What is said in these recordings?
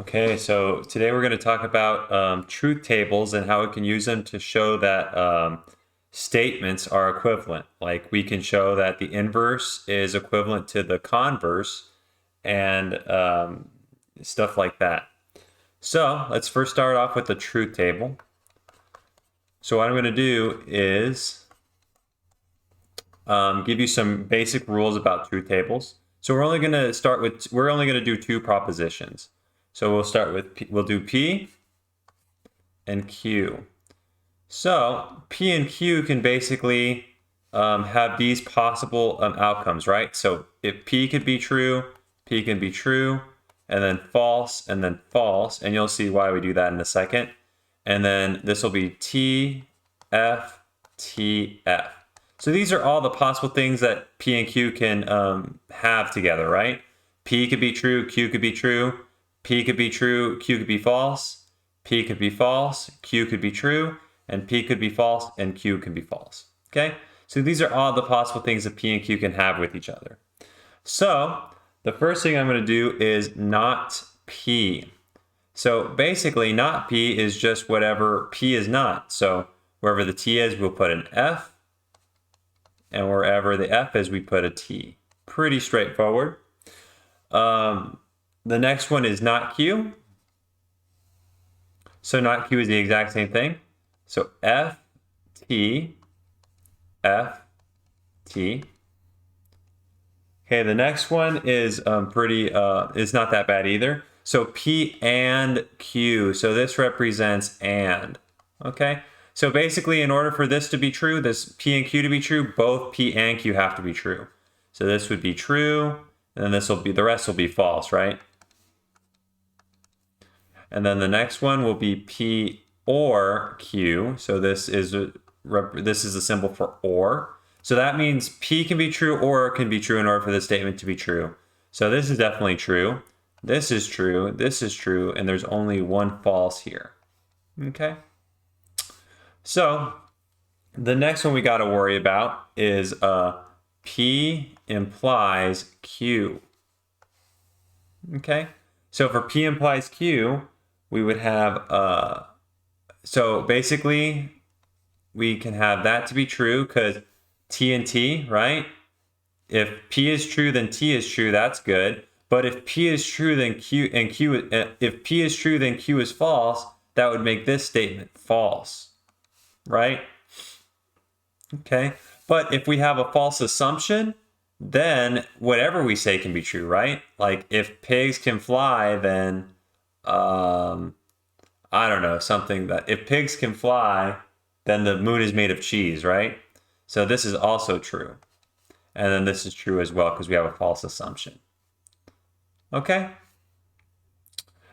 Okay, so today we're going to talk about truth tables and how we can use them to show that statements are equivalent. Like we can show that the inverse is equivalent to the converse and stuff like that. So let's first start off with the truth table. So what I'm going to do is give you some basic rules about truth tables. So we're only going to do two propositions. So we'll do P and Q. So P and Q can basically have these possible outcomes, right? So if P could be true, P can be true, and then false, and you'll see why we do that in a second. And then this will be T, F, T, F. So these are all the possible things that P and Q can have together, right? P could be true, Q could be true, P could be true, Q could be false, P could be false, Q could be true, and P could be false, and Q can be false. Okay? So these are all the possible things that P and Q can have with each other. So the first thing I'm going to do is not P. So basically, not P is just whatever P is not. So wherever the T is, we'll put an F, and wherever the F is, we put a T. Pretty straightforward. The next one is not Q. So not Q is the exact same thing. So F, T, F, T. Okay, the next one is is not that bad either. So P and Q. So this represents and. Okay, so basically, in order for this to be true, this P and Q to be true, both P and Q have to be true. So this would be true, and then the rest will be false, right? And then the next one will be P or Q. So this is a symbol for or. So that means P can be true or can be true in order for this statement to be true. So this is definitely true. This is true. This is true. And there's only one false here. Okay. So the next one we got to worry about is P implies Q. Okay. So for P implies Q, we would have, so basically we can have that to be true because T and T, right? If P is true, then T is true. That's good. But if P is true, then if P is true, then Q is false. That would make this statement false, right? Okay. But if we have a false assumption, then whatever we say can be true, right? Like if pigs can fly, then I don't know, something that if pigs can fly, then the moon is made of cheese, right? So this is also true. And then this is true as well because we have a false assumption. Okay?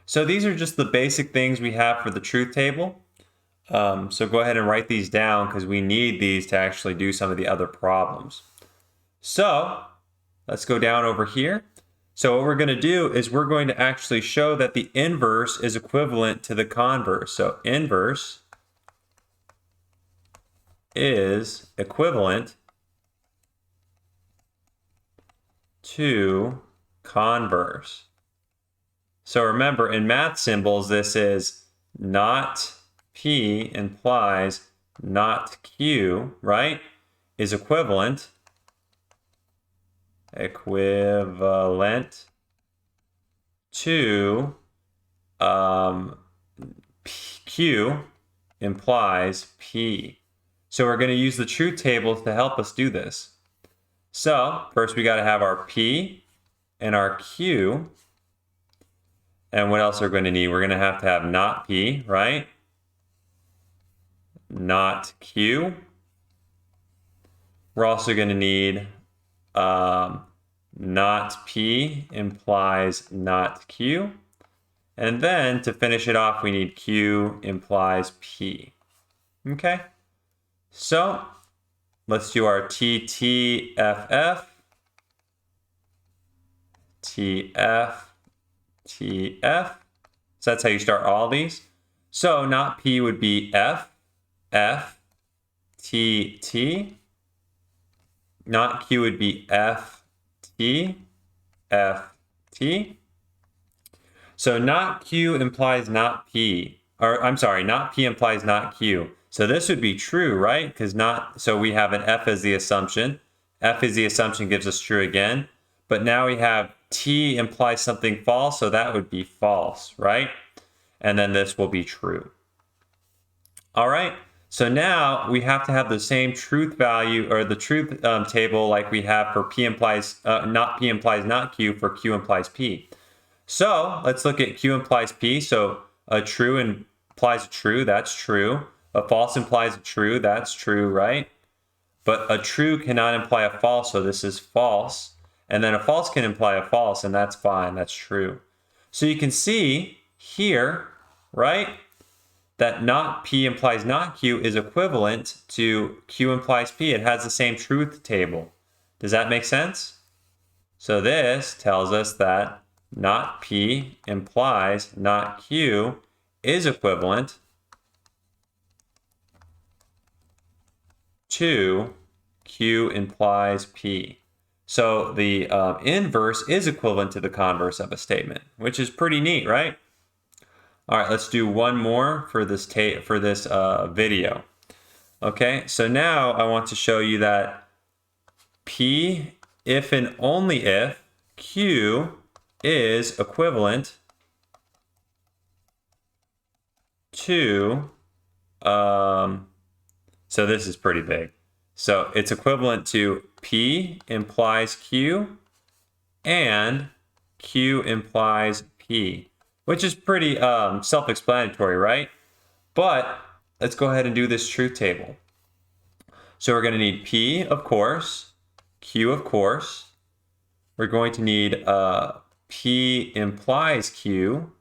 So these are just the basic things we have for the truth table. So go ahead and write these down because we need these to actually do some of the other problems. So let's go down over here. So what we're going to do is we're going to actually show that the inverse is equivalent to the converse. So inverse is equivalent to converse. So remember, in math symbols, this is not P implies not Q, right? Is equivalent to Q implies P. So we're going to use the truth tables to help us do this. So first we got to have our P and our Q. And what else are we going to need? We're going to have not P, right? Not Q. We're also going to need not P implies not Q. And then to finish it off, we need Q implies P. Okay? So let's do our TTFF, TF, TF. So that's how you start all these. So not P would be F, F, T, T. Not Q would be F, T, F, T. So not Q implies not P. Or I'm sorry, not P implies not Q. So this would be true, right? Because not, so we have an F as the assumption. F is the assumption, gives us true again. But now we have T implies something false, so that would be false, right? And then this will be true. All right, so now we have to have the same truth value or the truth table like we have for P implies, not P implies not Q for Q implies P. So let's look at Q implies P. So a true implies a true, that's true. A false implies a true, that's true, right? But a true cannot imply a false, so this is false. And then a false can imply a false, and that's fine, that's true. So you can see here, right, that not P implies not Q is equivalent to Q implies P. It has the same truth table. Does that make sense? So this tells us that not P implies not Q is equivalent to Q implies P. So the inverse is equivalent to the converse of a statement, which is pretty neat, right? All right, let's do one more for this video. Okay, so now I want to show you that P, if and only if Q is equivalent to, so this is pretty big. So it's equivalent to P implies Q and Q implies P, which is pretty self-explanatory, right? But let's go ahead and do this truth table. So we're going to need P, of course, Q, of course. We're going to need P implies Q.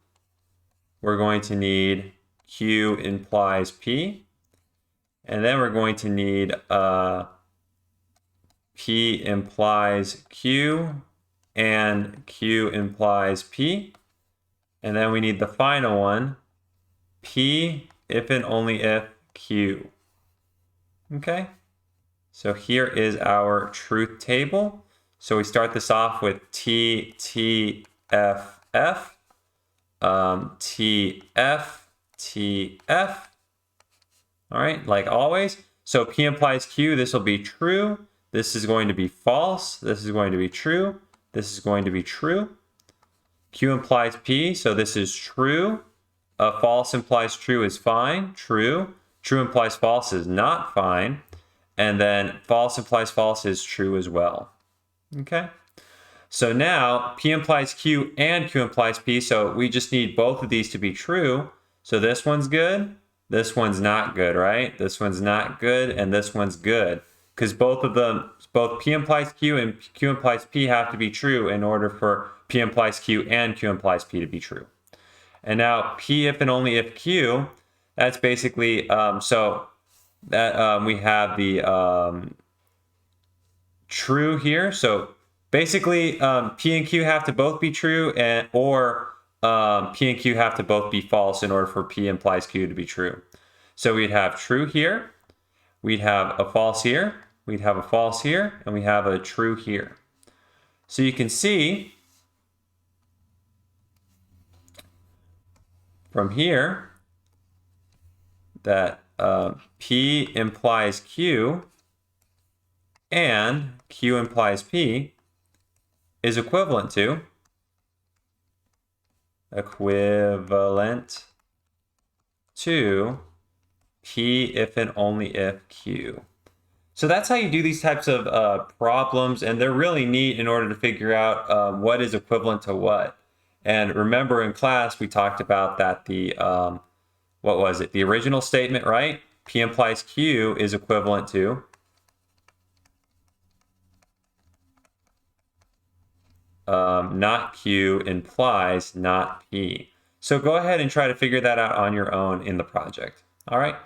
We're going to need Q implies P. And then we're going to need P implies Q and Q implies P. And then we need the final one, P if and only if Q. Okay, so here is our truth table. So we start this off with T, T, F, F, T, F, T, F. All right, like always. So P implies Q, this will be true. This is going to be false. This is going to be true. This is going to be true. Q implies P, so this is true. False implies true is fine, true. True implies false is not fine. And then false implies false is true as well. Okay. So now P implies Q and Q implies P, so we just need both of these to be true. So this one's good. This one's not good, right? This one's not good, and this one's good. Because both of them, both P implies Q and Q implies P have to be true in order for P implies Q and Q implies P to be true. And now P if and only if Q, that's basically, so that we have the true here. So basically P and Q have to both be true, or P and Q have to both be false in order for P implies Q to be true. So we'd have true here, we'd have a false here, we'd have a false here, and we have a true here. So you can see from here that P implies Q and Q implies P is equivalent to P if and only if Q. So that's how you do these types of problems, and they're really neat in order to figure out what is equivalent to what. And remember in class we talked about that the, what was it, the original statement, right? P implies Q is equivalent to not Q implies not P. So go ahead and try to figure that out on your own in the project. All right.